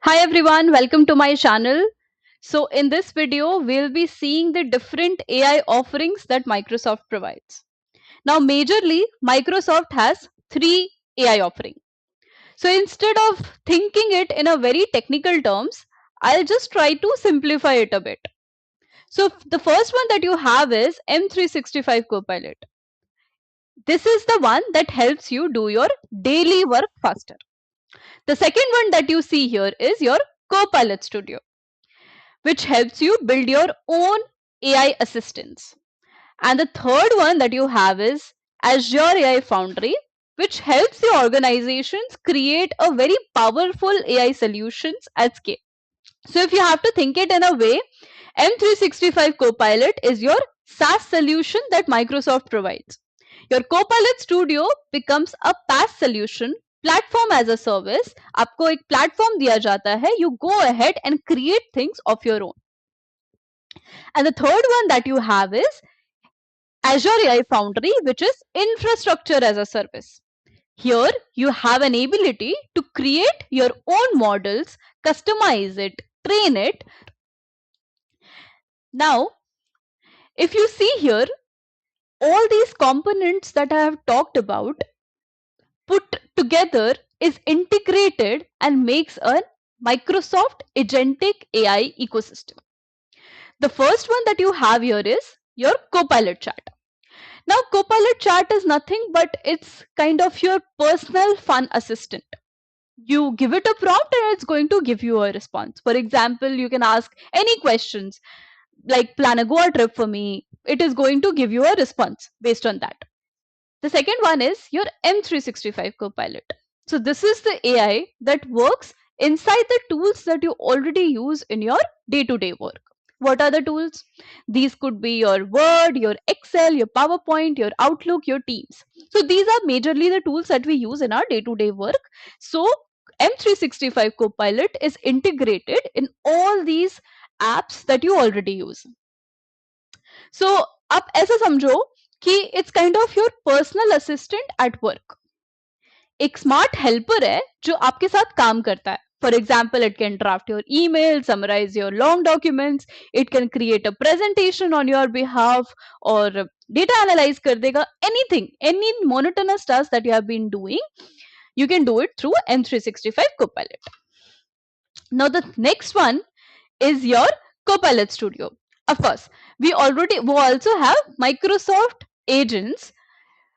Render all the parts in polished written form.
Hi everyone, welcome to my channel. So in this video, we'll be seeing the different AI offerings that Microsoft provides. Now majorly, Microsoft has three AI offerings. So instead of thinking it in a very technical terms, I'll just try to simplify it a bit. So the first one that you have is M365 Copilot. This is the one that helps you do your daily work faster. The second one that you see here is your Copilot Studio, which helps you build your own AI assistants. And the third one that you have is Azure AI Foundry, which helps the organizations create a very powerful AI solutions at scale. So if you have to think it in a way, M365 Copilot is your SaaS solution that Microsoft provides. Your Copilot Studio becomes a PaaS solution, platform as a service. आपको एक platform दिया जाता है, you go ahead and create things of your own. And the third one that you have is Azure AI Foundry, which is infrastructure as a service. Here you have an ability to create your own models, customize it, train it. Now, if you see here, all these components that I have talked about put together is integrated and makes a Microsoft agentic AI ecosystem. The first one that you have here is your Copilot chat. Now, Copilot chat is nothing but it's kind of your personal fun assistant. You give it a prompt and it's going to give you a response. For example, you can ask any questions like plan a Goa trip for me. It is going to give you a response based on that. The second one is your M365 Copilot. So, this is the AI that works inside the tools that you already use in your day to day work. What are the tools? These could be your Word, your Excel, your PowerPoint, your Outlook, your Teams. So, these are majorly the tools that we use in our day to day work. So, M365 Copilot is integrated in all these apps that you already use. सो आप ऐसा समझो कि it's kind of your personal assistant at work. एक smart helper है जो आपके साथ काम करता है. For example it can draft your email, summarise your long documents, it can create a presentation on your behalf और डेटा एनालाइज कर देगा. Anything, any monotonous task that you have been doing, you can do it through M365 Copilot. Now the next one is your Copilot Studio. Of course, we also have Microsoft agents.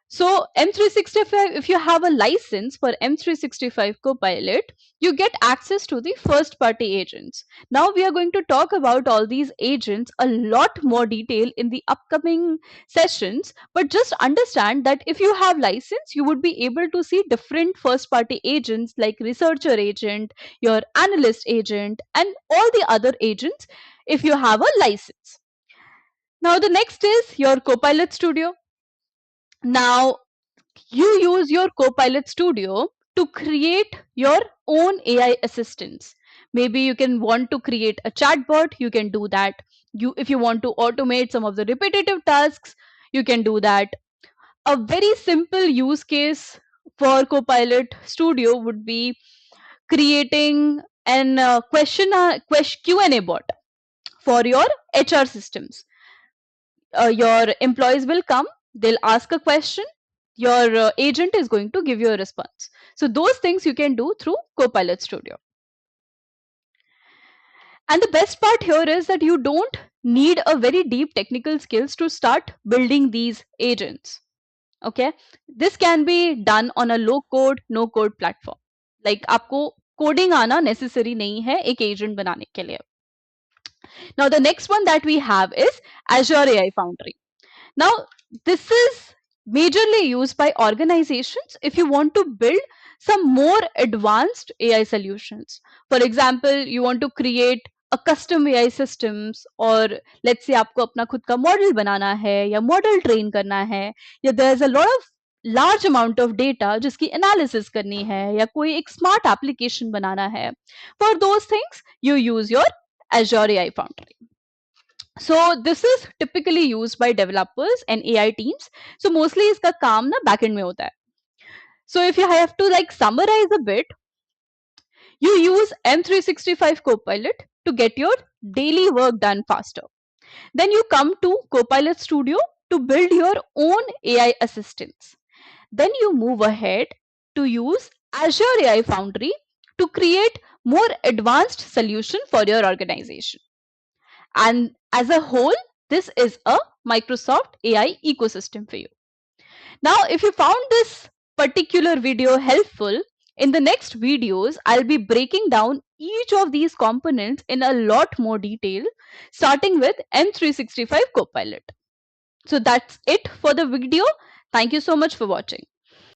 So M365, if you have a license for M365 Copilot, you get access to the first party agents. Now we are going to talk about all these agents a lot more detail in the upcoming sessions, but just understand that if you have license, you would be able to see different first party agents like researcher agent, your analyst agent, and all the other agents if you have a license. Now the next is your Copilot Studio. Now you use your Copilot Studio to create your own AI assistants. Maybe you can want to create a chatbot, you can do that. If you want to automate some of the repetitive tasks, you can do that. A very simple use case for Copilot Studio would be creating an Q&A bot for your HR systems. Your employees will come, they'll ask a question, your agent is going to give you a response. So those things you can do through Copilot Studio. And the best part here is that you don't need a very deep technical skills to start building these agents. Okay, this can be done on a low code no code platform. Like आपको coding आना necessary नहीं है एक agent बनाने के लिए. Now the next one that we have is Azure AI Foundry. Now, this is majorly used by organizations if you want to build some more advanced AI solutions. For example, you want to create a custom AI systems, or let's say आपको अपना खुद का model बनाना है या model train करना है, या there's a lot of large amount of data जिसकी analysis करनी है या कोई एक smart application बनाना है. For those things, you use your Azure AI Foundry. So this is typically used by developers and AI teams. So mostly इसका काम ना backend में होता है. So if you have to like summarize a bit, You use M365 Copilot to get your daily work done faster. Then you come to Copilot Studio to build your own AI assistants. Then you move ahead to use Azure AI Foundry to create more advanced solution for your organization. And as a whole, this is a Microsoft AI ecosystem for you. Now, if you found this particular video helpful, in the next videos, I'll be breaking down each of these components in a lot more detail, starting with M365 Copilot. So that's it for the video. Thank you so much for watching.